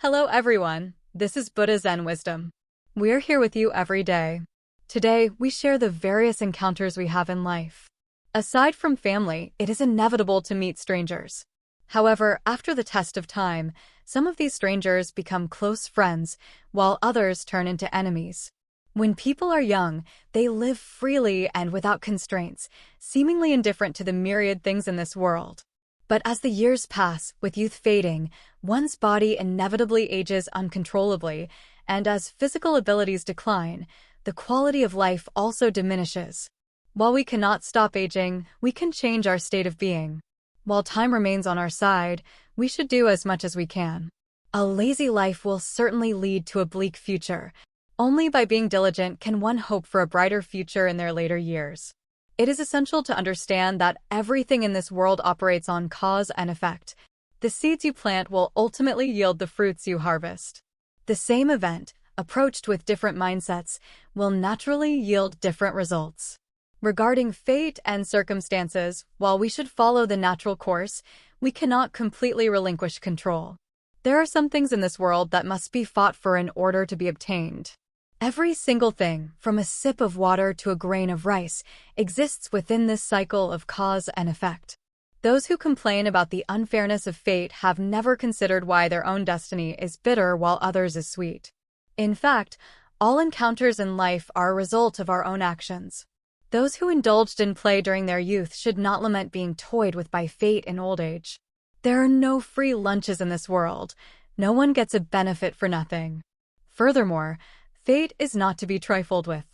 Hello everyone, this is Buddha Zen Wisdom. We're here with you every day. Today, we share the various encounters we have in life. Aside from family, it is inevitable to meet strangers. However, after the test of time, some of these strangers become close friends, while others turn into enemies. When people are young, they live freely and without constraints, seemingly indifferent to the myriad things in this world. But as the years pass, with youth fading, one's body inevitably ages uncontrollably, and as physical abilities decline, the quality of life also diminishes. While we cannot stop aging, we can change our state of being. While time remains on our side, we should do as much as we can. A lazy life will certainly lead to a bleak future. Only by being diligent can one hope for a brighter future in their later years. It is essential to understand that everything in this world operates on cause and effect. The seeds you plant will ultimately yield the fruits you harvest. The same event, approached with different mindsets, will naturally yield different results. Regarding fate and circumstances, while we should follow the natural course, we cannot completely relinquish control. There are some things in this world that must be fought for in order to be obtained. Every single thing, from a sip of water to a grain of rice, exists within this cycle of cause and effect. Those who complain about the unfairness of fate have never considered why their own destiny is bitter while others is sweet. In fact, all encounters in life are a result of our own actions. Those who indulged in play during their youth should not lament being toyed with by fate in old age. There are no free lunches in this world. No one gets a benefit for nothing. Furthermore, fate is not to be trifled with.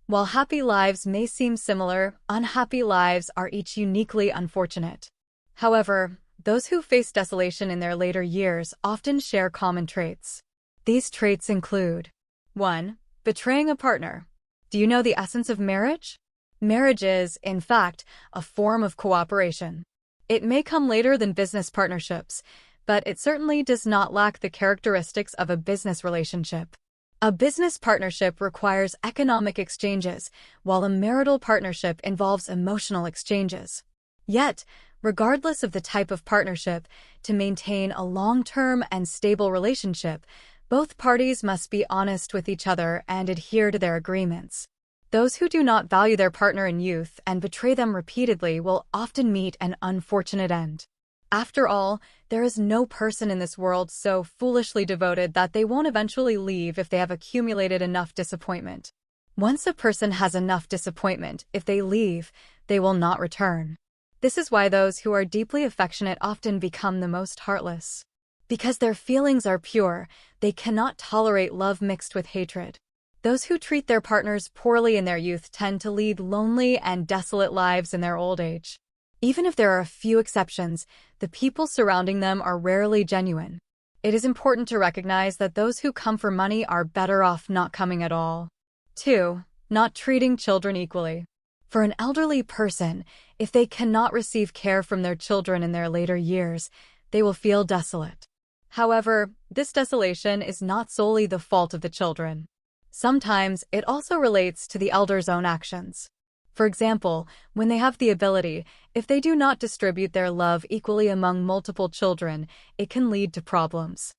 While happy lives may seem similar, unhappy lives are each uniquely unfortunate. However, those who face desolation in their later years often share common traits. These traits include 1. Betraying a partner. Do you know the essence of marriage? Marriage is, in fact, a form of cooperation. It may come later than business partnerships, but it certainly does not lack the characteristics of a business relationship. A business partnership requires economic exchanges, while a marital partnership involves emotional exchanges. Yet, regardless of the type of partnership, to maintain a long-term and stable relationship, both parties must be honest with each other and adhere to their agreements. Those who do not value their partner in youth and betray them repeatedly will often meet an unfortunate end. After all, there is no person in this world so foolishly devoted that they won't eventually leave if they have accumulated enough disappointment. Once a person has enough disappointment, if they leave, they will not return. This is why those who are deeply affectionate often become the most heartless. Because their feelings are pure, they cannot tolerate love mixed with hatred. Those who treat their partners poorly in their youth tend to lead lonely and desolate lives in their old age. Even if there are a few exceptions, the people surrounding them are rarely genuine. It is important to recognize that those who come for money are better off not coming at all. 2. Not treating children equally. For an elderly person, if they cannot receive care from their children in their later years, they will feel desolate. However, this desolation is not solely the fault of the children. Sometimes it also relates to the elder's own actions. For example, when they have the ability, if they do not distribute their love equally among multiple children, it can lead to problems.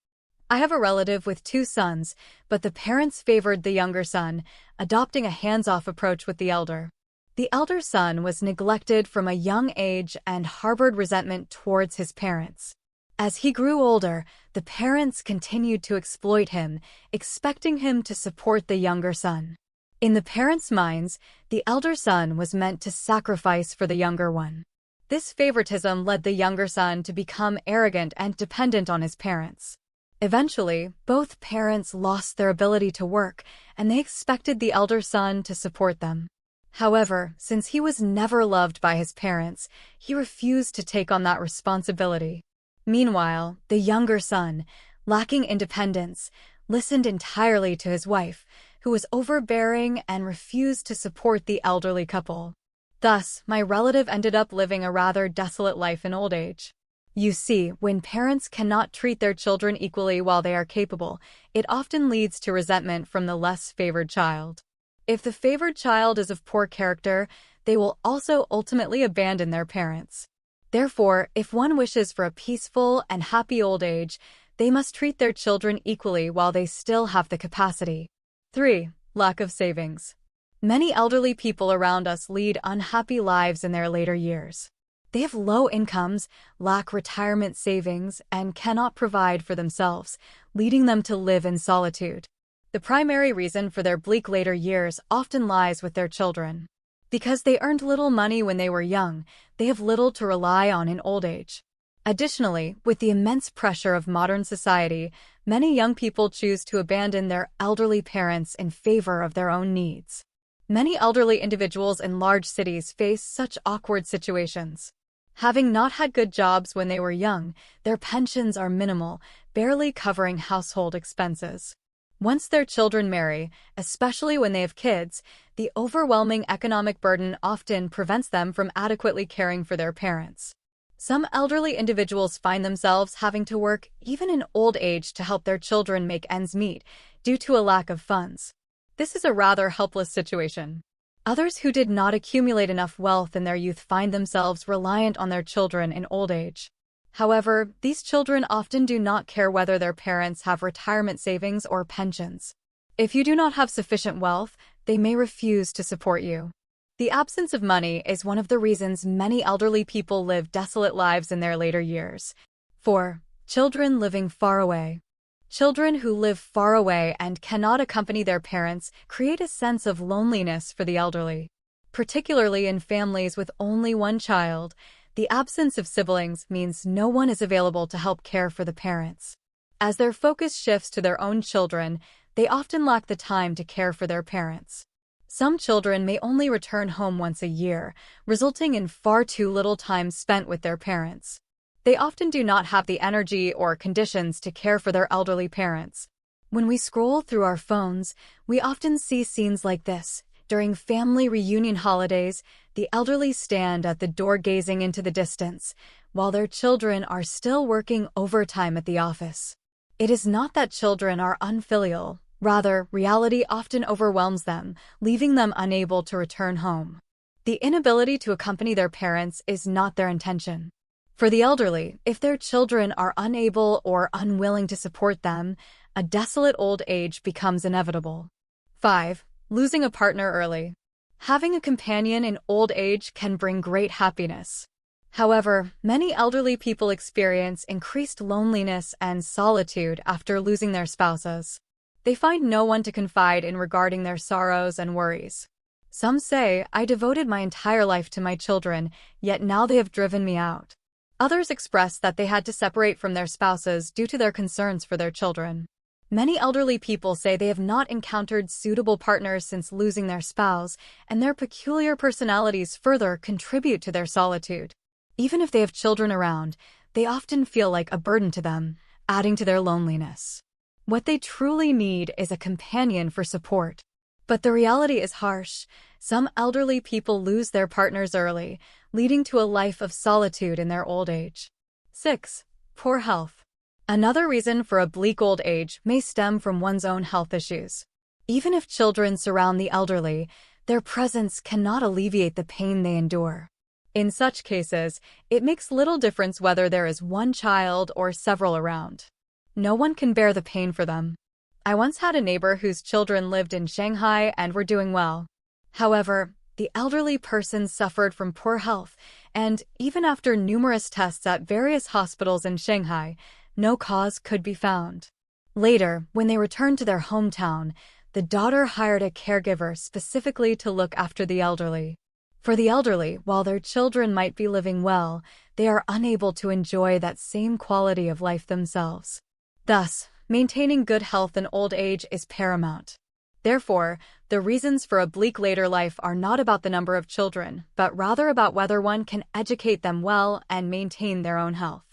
I have a relative with 2 sons, but the parents favored the younger son, adopting a hands-off approach with the elder. The elder son was neglected from a young age and harbored resentment towards his parents. As he grew older, the parents continued to exploit him, expecting him to support the younger son. In the parents' minds, the elder son was meant to sacrifice for the younger one. This favoritism led the younger son to become arrogant and dependent on his parents. Eventually, both parents lost their ability to work, and they expected the elder son to support them. However, since he was never loved by his parents, he refused to take on that responsibility. Meanwhile, the younger son, lacking independence, listened entirely to his wife, who was overbearing and refused to support the elderly couple. Thus, my relative ended up living a rather desolate life in old age. You see, when parents cannot treat their children equally while they are capable, it often leads to resentment from the less favored child. If the favored child is of poor character, they will also ultimately abandon their parents. Therefore, if one wishes for a peaceful and happy old age, they must treat their children equally while they still have the capacity. 3. Lack of savings. Many elderly people around us lead unhappy lives in their later years. They have low incomes, lack retirement savings, and cannot provide for themselves, leading them to live in solitude. The primary reason for their bleak later years often lies with their children. Because they earned little money when they were young, they have little to rely on in old age. Additionally, with the immense pressure of modern society, many young people choose to abandon their elderly parents in favor of their own needs. Many elderly individuals in large cities face such awkward situations. Having not had good jobs when they were young, their pensions are minimal, barely covering household expenses. Once their children marry, especially when they have kids, the overwhelming economic burden often prevents them from adequately caring for their parents. Some elderly individuals find themselves having to work even in old age to help their children make ends meet due to a lack of funds. This is a rather helpless situation. Others who did not accumulate enough wealth in their youth find themselves reliant on their children in old age. However, these children often do not care whether their parents have retirement savings or pensions. If you do not have sufficient wealth, they may refuse to support you. The absence of money is one of the reasons many elderly people live desolate lives in their later years. 4. Children living far away. Children who live far away and cannot accompany their parents create a sense of loneliness for the elderly. Particularly in families with only one child, the absence of siblings means no one is available to help care for the parents. As their focus shifts to their own children, they often lack the time to care for their parents. Some children may only return home once a year, resulting in far too little time spent with their parents. They often do not have the energy or conditions to care for their elderly parents. When we scroll through our phones, we often see scenes like this. During family reunion holidays, the elderly stand at the door gazing into the distance, while their children are still working overtime at the office. It is not that children are unfilial, rather, reality often overwhelms them, leaving them unable to return home. The inability to accompany their parents is not their intention. For the elderly, if their children are unable or unwilling to support them, a desolate old age becomes inevitable. 5. Losing a partner early. Having a companion in old age can bring great happiness. However, many elderly people experience increased loneliness and solitude after losing their spouses. They find no one to confide in regarding their sorrows and worries. Some say, "I devoted my entire life to my children, yet now they have driven me out." Others express that they had to separate from their spouses due to their concerns for their children. Many elderly people say they have not encountered suitable partners since losing their spouse, and their peculiar personalities further contribute to their solitude. Even if they have children around, they often feel like a burden to them, adding to their loneliness. What they truly need is a companion for support. But the reality is harsh. Some elderly people lose their partners early, leading to a life of solitude in their old age. 6. Poor health. Another reason for a bleak old age may stem from one's own health issues. Even if children surround the elderly, their presence cannot alleviate the pain they endure. In such cases, it makes little difference whether there is one child or several around. No one can bear the pain for them. I once had a neighbor whose children lived in Shanghai and were doing well. However, the elderly person suffered from poor health, and even after numerous tests at various hospitals in Shanghai, no cause could be found. Later, when they returned to their hometown, the daughter hired a caregiver specifically to look after the elderly. For the elderly, while their children might be living well, they are unable to enjoy that same quality of life themselves. Thus, maintaining good health in old age is paramount. Therefore, the reasons for a bleak later life are not about the number of children, but rather about whether one can educate them well and maintain their own health.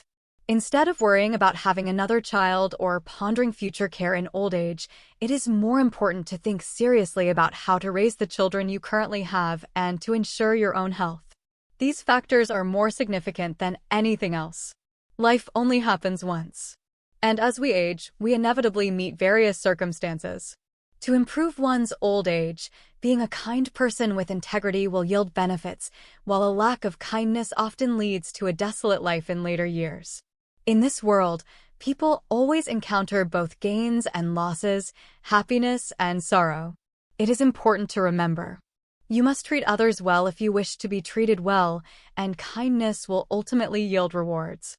Instead of worrying about having another child or pondering future care in old age, it is more important to think seriously about how to raise the children you currently have and to ensure your own health. These factors are more significant than anything else. Life only happens once. And as we age, we inevitably meet various circumstances. To improve one's old age, being a kind person with integrity will yield benefits, while a lack of kindness often leads to a desolate life in later years. In this world, People always encounter both gains and losses, happiness and sorrow. It is important to remember. You must treat others well if you wish to be treated well, and kindness will ultimately yield rewards.